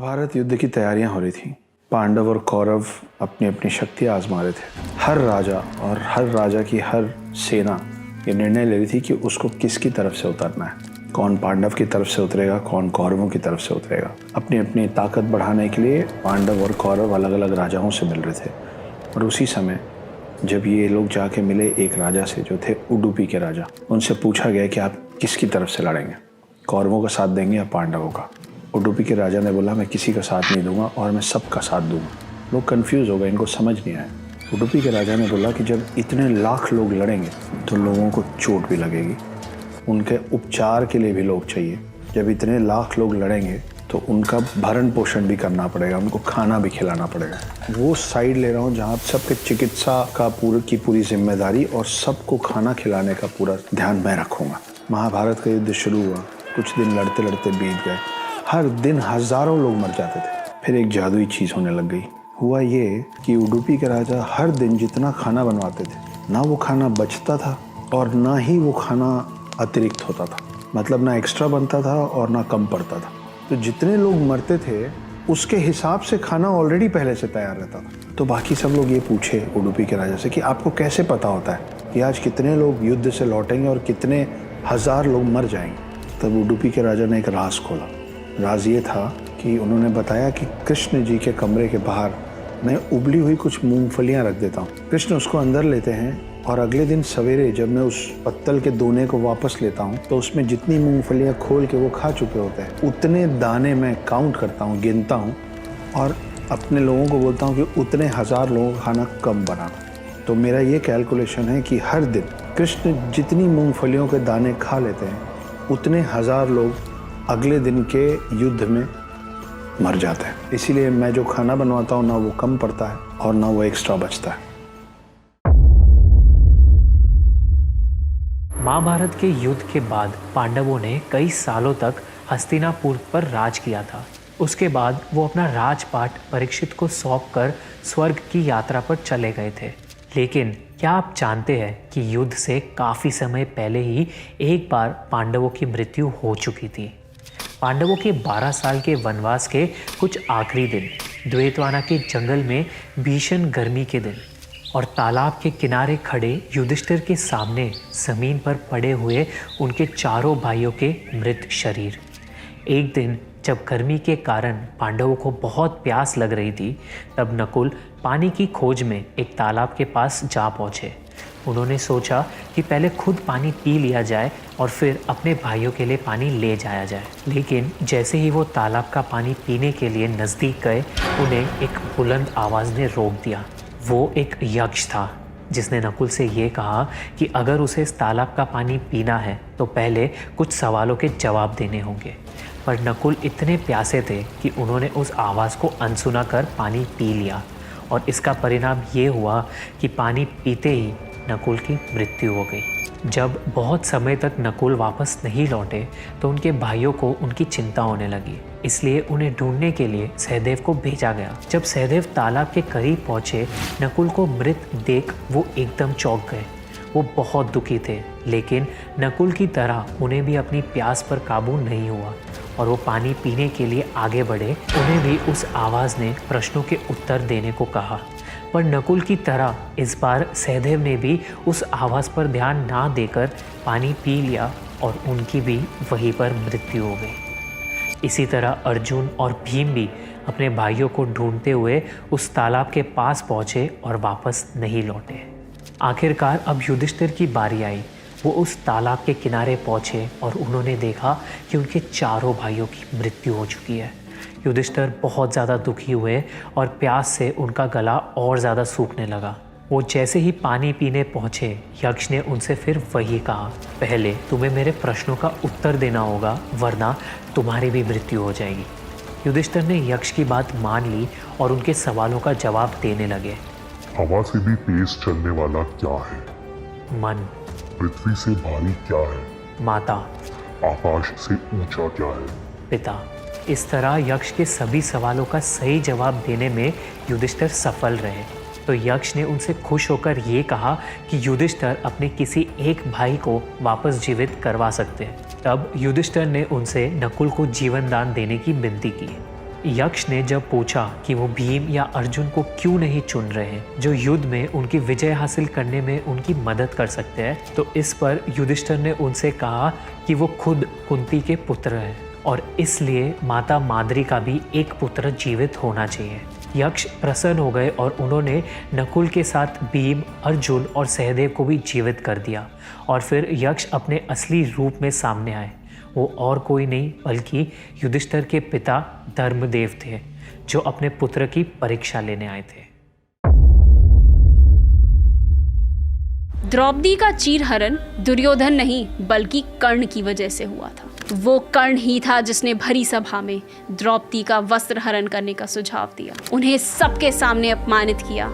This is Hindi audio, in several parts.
महाभारत युद्ध की तैयारियां हो रही थी। पांडव और कौरव अपनी अपनी शक्ति आजमा रहे थे। हर राजा और हर राजा की हर सेना ये निर्णय ले रही थी कि उसको किसकी तरफ से उतरना है। कौन पांडव की तरफ से उतरेगा, कौन कौरवों की तरफ से उतरेगा। अपनी अपनी ताकत बढ़ाने के लिए पांडव और कौरव अलग अलग राजाओं से मिल रहे थे। और उसी समय जब ये लोग जाके मिले एक राजा से जो थे उडुपी के राजा, उनसे पूछा गया कि आप किसकी तरफ से लड़ेंगे, कौरवों का साथ देंगे या पांडवों का। उडुपी के राजा ने बोला मैं किसी का साथ नहीं दूंगा और मैं सबका साथ दूंगा। लोग कंफ्यूज हो गए, इनको समझ नहीं आया। उडुपी के राजा ने बोला कि जब इतने लाख लोग लड़ेंगे तो लोगों को चोट भी लगेगी, उनके उपचार के लिए भी लोग चाहिए। जब इतने लाख लोग लड़ेंगे तो उनका भरण पोषण भी करना पड़ेगा, उनको खाना भी खिलाना पड़ेगा। वो साइड ले रहा हूँ जहाँ सबके चिकित्सा का पूरी जिम्मेदारी और सबको खाना खिलाने का पूरा ध्यान मैं रखूँगा। महाभारत का युद्ध शुरू हुआ। कुछ दिन लड़ते लड़ते बीत गए। हर दिन हजारों लोग मर जाते थे। फिर एक जादुई चीज़ होने लग गई। हुआ ये कि उडुपी के राजा हर दिन जितना खाना बनवाते थे, ना वो खाना बचता था और ना ही वो खाना अतिरिक्त होता था। मतलब ना एक्स्ट्रा बनता था और ना कम पड़ता था। तो जितने लोग मरते थे उसके हिसाब से खाना ऑलरेडी पहले से तैयार रहता था। तो बाकी सब लोग ये पूछे उडुपी के राजा से कि आपको कैसे पता होता है कि आज कितने लोग युद्ध से लौटेंगे और कितने हजार लोग मर जाएंगे। तब उडुपी के राजा ने एक राज खोला। राज ये था कि उन्होंने बताया कि कृष्ण जी के कमरे के बाहर मैं उबली हुई कुछ मूंगफलियां रख देता हूँ। कृष्ण उसको अंदर लेते हैं और अगले दिन सवेरे जब मैं उस पत्तल के दोने को वापस लेता हूँ तो उसमें जितनी मूंगफलियां खोल के वो खा चुके होते हैं उतने दाने मैं काउंट करता हूँ, गिनता हूँ और अपने लोगों को बोलता हूँ कि उतने हजार लोगों का खाना कम बनाना। तो मेरा ये कैलकुलेशन है कि हर दिन कृष्ण जितनी मूंगफलियों के दाने खा लेते हैं उतने हजार लोग अगले दिन के युद्ध में मर जाते हैं। इसीलिए मैं जो खाना बनवाता हूँ ना वो कम पड़ता है और ना वो एक्स्ट्रा बचता है। महाभारत के युद्ध के बाद पांडवों ने कई सालों तक हस्तिनापुर पर राज किया था। उसके बाद वो अपना राजपाट परीक्षित को सौंपकर स्वर्ग की यात्रा पर चले गए थे। लेकिन क्या आप जानते हैं कि युद्ध से काफ़ी समय पहले ही एक बार पांडवों की मृत्यु हो चुकी थी। पांडवों के 12 साल के वनवास के कुछ आखिरी दिन, द्वैतवाना के जंगल में भीषण गर्मी के दिन और तालाब के किनारे खड़े युधिष्ठिर के सामने जमीन पर पड़े हुए उनके चारों भाइयों के मृत शरीर। एक दिन जब गर्मी के कारण पांडवों को बहुत प्यास लग रही थी, तब नकुल पानी की खोज में एक तालाब के पास जा पहुँचे। उन्होंने सोचा कि पहले खुद पानी पी लिया जाए और फिर अपने भाइयों के लिए पानी ले जाया जाए। लेकिन जैसे ही वो तालाब का पानी पीने के लिए नज़दीक गए, उन्हें एक बुलंद आवाज़ ने रोक दिया। वो एक यक्ष था जिसने नकुल से ये कहा कि अगर उसे इस तालाब का पानी पीना है तो पहले कुछ सवालों के जवाब देने होंगे। पर नकुल इतने प्यासे थे कि उन्होंने उस आवाज़ को अनसुना कर पानी पी लिया और इसका परिणाम ये हुआ कि पानी पीते ही नकुल की मृत्यु हो गई। जब बहुत समय तक नकुल वापस नहीं लौटे तो उनके भाइयों को उनकी चिंता होने लगी। इसलिए उन्हें ढूंढने के लिए सहदेव को भेजा गया। जब सहदेव तालाब के करीब पहुंचे, नकुल को मृत देख वो एकदम चौंक गए। वो बहुत दुखी थे, लेकिन नकुल की तरह उन्हें भी अपनी प्यास पर काबू नहीं हुआ और वो पानी पीने के लिए आगे बढ़े। उन्हें भी उस आवाज़ ने प्रश्नों के उत्तर देने को कहा, पर नकुल की तरह इस बार सहदेव ने भी उस आवाज़ पर ध्यान ना देकर पानी पी लिया और उनकी भी वहीं पर मृत्यु हो गई। इसी तरह अर्जुन और भीम भी अपने भाइयों को ढूंढते हुए उस तालाब के पास पहुँचे और वापस नहीं लौटे। आखिरकार अब युधिष्ठिर की बारी आई। वो उस तालाब के किनारे पहुँचे और उन्होंने देखा कि उनके चारों भाइयों की मृत्यु हो चुकी है। युधिष्ठिर बहुत ज़्यादा दुखी हुए और प्यास से उनका गला और ज़्यादा सूखने लगा। वो जैसे ही पानी पीने पहुँचे, यक्ष ने उनसे फिर वही कहा, पहले तुम्हें मेरे प्रश्नों का उत्तर देना होगा वरना तुम्हारी भी मृत्यु हो जाएगी। युधिष्ठिर ने यक्ष की बात मान ली और उनके सवालों का जवाब देने लगे। हवा से भी तेज चलने वाला क्या है? मन। पृथ्वी से भारी क्या है? माता। आकाश से ऊंचा क्या है? पिता। इस तरह यक्ष के सभी सवालों का सही जवाब देने में युधिष्ठिर सफल रहे। तो यक्ष ने उनसे खुश होकर ये कहा कि युधिष्ठिर अपने किसी एक भाई को वापस जीवित करवा सकते हैं। तब युधिष्ठिर ने उनसे नकुल को जीवन दान देने की विनती की। यक्ष ने जब पूछा कि वो भीम या अर्जुन को क्यों नहीं चुन रहे हैं जो युद्ध में उनकी विजय हासिल करने में उनकी मदद कर सकते हैं, तो इस पर युधिष्ठिर ने उनसे कहा कि वो खुद कुंती के पुत्र हैं और इसलिए माता माद्री का भी एक पुत्र जीवित होना चाहिए। यक्ष प्रसन्न हो गए और उन्होंने नकुल के साथ भीम, अर्जुन और सहदेव को भी जीवित कर दिया और फिर यक्ष अपने असली रूप में सामने आए। वो और कोई नहीं बल्कि युधिष्ठिर के पिता धर्मदेव थे जो अपने पुत्र की परीक्षा लेने आए थे। द्रौपदी का चीरहरण दुर्योधन नहीं बल्कि कर्ण की वजह से हुआ था। वो कर्ण ही था जिसने भरी सभा में द्रौपदी का वस्त्र हरण करने का सुझाव दिया, उन्हें सबके सामने अपमानित किया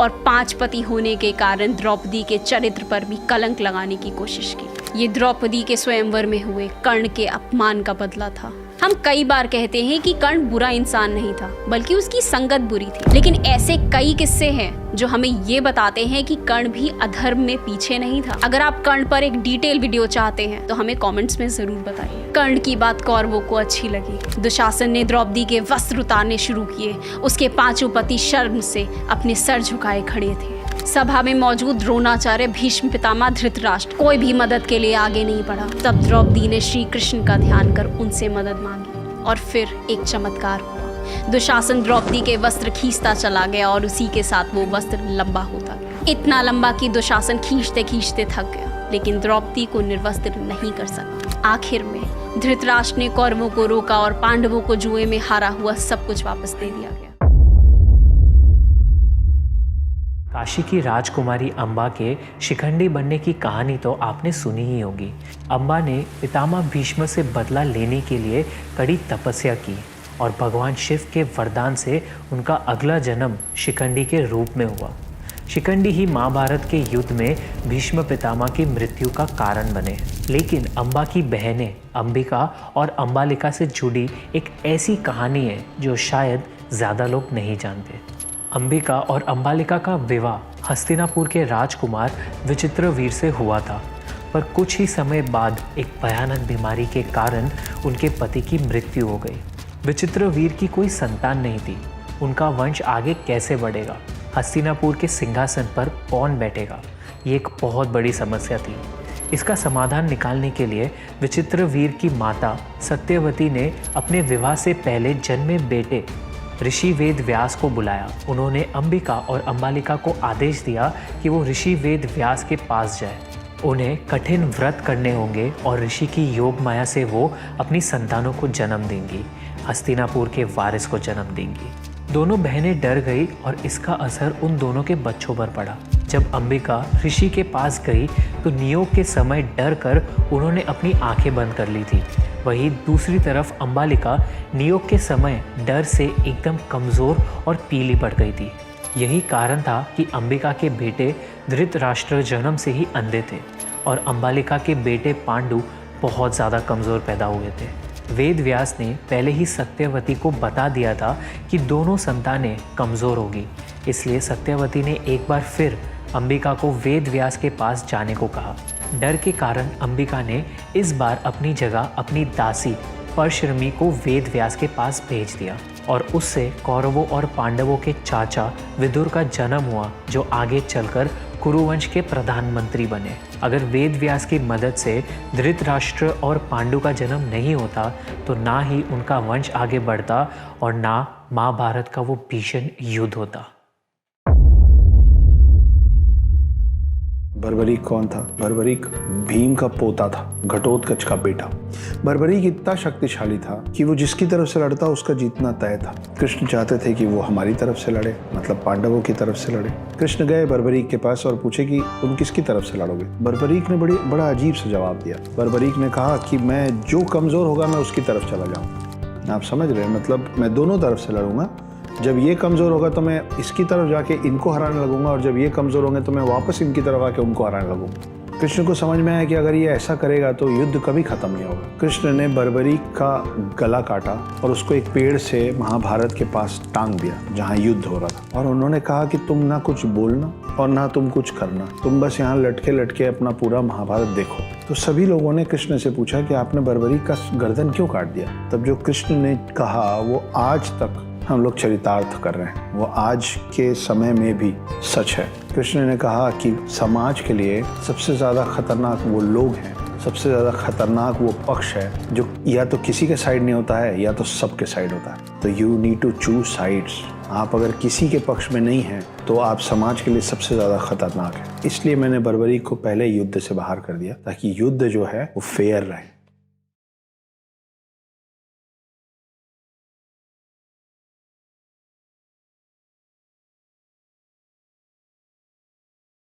और 5 पति होने के कारण द्रौपदी के चरित्र पर भी कलंक लगाने की कोशिश की। ये द्रौपदी के स्वयंवर में हुए कर्ण के अपमान का बदला था। हम कई बार कहते हैं कि कर्ण बुरा इंसान नहीं था बल्कि उसकी संगत बुरी थी, लेकिन ऐसे कई किस्से हैं जो हमें ये बताते हैं कि कर्ण भी अधर्म में पीछे नहीं था। अगर आप कर्ण पर एक डिटेल वीडियो चाहते हैं तो हमें कमेंट्स में जरूर बताइए। कर्ण की बात कौरवों को अच्छी लगी। दुशासन ने द्रौपदी के वस्त्र उतारने शुरू किए। उसके 5 पति शर्म से अपने सर झुकाए खड़े थे। सभा में मौजूद द्रोणाचार्य, भीष्म पितामह, धृतराष्ट्र कोई भी मदद के लिए आगे नहीं बढ़ा। तब द्रौपदी ने श्री कृष्ण का ध्यान कर उनसे मदद मांगी और फिर एक चमत्कार हुआ। दुशासन द्रौपदी के वस्त्र खींचता चला गया और उसी के साथ वो वस्त्र लंबा होता गया, इतना लंबा कि दुशासन खींचते खींचते थक गया, लेकिन द्रौपदी को निर्वस्त्र नहीं कर सका। आखिर में धृतराष्ट्र ने कौरवों को रोका और पांडवों को जुए में हारा हुआ सब कुछ वापस दे दिया गया। काशी की राजकुमारी अम्बा के शिखंडी बनने की कहानी तो आपने सुनी ही होगी। अम्बा ने पितामह भीष्म से बदला लेने के लिए कड़ी तपस्या की और भगवान शिव के वरदान से उनका अगला जन्म शिखंडी के रूप में हुआ। शिखंडी ही महाभारत के युद्ध में भीष्म पितामह की मृत्यु का कारण बने। लेकिन अम्बा की बहनें अंबिका और अम्बालिका से जुड़ी एक ऐसी कहानी है जो शायद ज़्यादा लोग नहीं जानते। अंबिका और अम्बालिका का विवाह हस्तिनापुर के राजकुमार विचित्रवीर से हुआ था, पर कुछ ही समय बाद एक भयानक बीमारी के कारण उनके पति की मृत्यु हो गई। विचित्रवीर की कोई संतान नहीं थी। उनका वंश आगे कैसे बढ़ेगा? हस्तिनापुर के सिंहासन पर कौन बैठेगा? ये एक बहुत बड़ी समस्या थी। इसका समाधान निकालने के लिए विचित्रवीर की माता सत्यवती ने अपने विवाह से पहले जन्मे बेटे ऋषि वेद व्यास को बुलाया। उन्होंने अंबिका और अम्बालिका को आदेश दिया कि वो ऋषि वेद व्यास के पास जाए। उन्हें कठिन व्रत करने होंगे और ऋषि की योग माया से वो अपनी संतानों को जन्म देंगी, हस्तिनापुर के वारिस को जन्म देंगी। दोनों बहनें डर गई और इसका असर उन दोनों के बच्चों पर पड़ा। जब अंबिका ऋषि के पास गई तो नियोग के समय डर कर उन्होंने अपनी आंखें बंद कर ली थी। वहीं दूसरी तरफ अम्बालिका नियोग के समय डर से एकदम कमज़ोर और पीली पड़ गई थी। यही कारण था कि अंबिका के बेटे धृतराष्ट्र जन्म से ही अंधे थे और अम्बालिका के बेटे पांडु बहुत ज़्यादा कमज़ोर पैदा हुए थे। वेद व्यास ने पहले ही सत्यवती को बता दिया था कि दोनों संतानें कमज़ोर होगी, इसलिए सत्यवती ने एक बार फिर अंबिका को वेद व्यास के पास जाने को कहा। डर के कारण अंबिका ने इस बार अपनी जगह अपनी दासी परशुरमी को वेद व्यास के पास भेज दिया और उससे कौरवों और पांडवों के चाचा विदुर का जन्म हुआ, जो आगे चलकर कुरुवंश के प्रधानमंत्री बने। अगर वेद व्यास की मदद से धृतराष्ट्र और पांडु का जन्म नहीं होता तो ना ही उनका वंश आगे बढ़ता और ना महाभारत का वो भीषण युद्ध होता। बर्बरीक कौन था? बर्बरीक भीम का पोता था, घटोत्कच का बेटा। बर्बरीक इतना शक्तिशाली था कि वो जिसकी तरफ से लड़ता उसका जीतना तय था। कृष्ण चाहते थे कि वो हमारी तरफ से लड़े, मतलब पांडवों की तरफ से लड़े। कृष्ण गए बर्बरीक के पास और पूछे कि तुम किसकी तरफ से लड़ोगे? बर्बरीक ने बड़ा अजीब सा जवाब दिया। बर्बरीक ने कहा कि मैं जो कमज़ोर होगा मैं उसकी तरफ चला जाऊँगा। आप समझ रहे हैं, मतलब मैं दोनों तरफ से लड़ूंगा। जब ये कमज़ोर होगा तो मैं इसकी तरफ जाके इनको हराने लगूंगा और जब ये कमज़ोर होंगे तो मैं वापस इनकी तरफ आके उनको हराने लगूंगा। कृष्ण को समझ में आया कि अगर ये ऐसा करेगा तो युद्ध कभी ख़त्म नहीं होगा। कृष्ण ने बर्बरीक का गला काटा और उसको एक पेड़ से महाभारत के पास टांग दिया जहाँ युद्ध हो रहा था, और उन्होंने कहा कि तुम ना कुछ बोलना और ना तुम कुछ करना, तुम बस यहाँ लटके लटके अपना पूरा महाभारत देखो। तो सभी लोगों ने कृष्ण से पूछा कि आपने बर्बरी का गर्दन क्यों काट दिया। तब जो कृष्ण ने कहा वो आज तक हम लोग चरितार्थ कर रहे हैं, वो आज के समय में भी सच है। कृष्ण ने कहा कि समाज के लिए सबसे ज़्यादा खतरनाक वो लोग हैं, सबसे ज़्यादा खतरनाक वो पक्ष है जो या तो किसी के साइड नहीं होता है या तो सबके साइड होता है। तो you need to choose sides. आप अगर किसी के पक्ष में नहीं हैं तो आप समाज के लिए सबसे ज़्यादा खतरनाक है। इसलिए मैंने बर्बरी को पहले युद्ध से बाहर कर दिया ताकि युद्ध जो है वो फेयर रहे।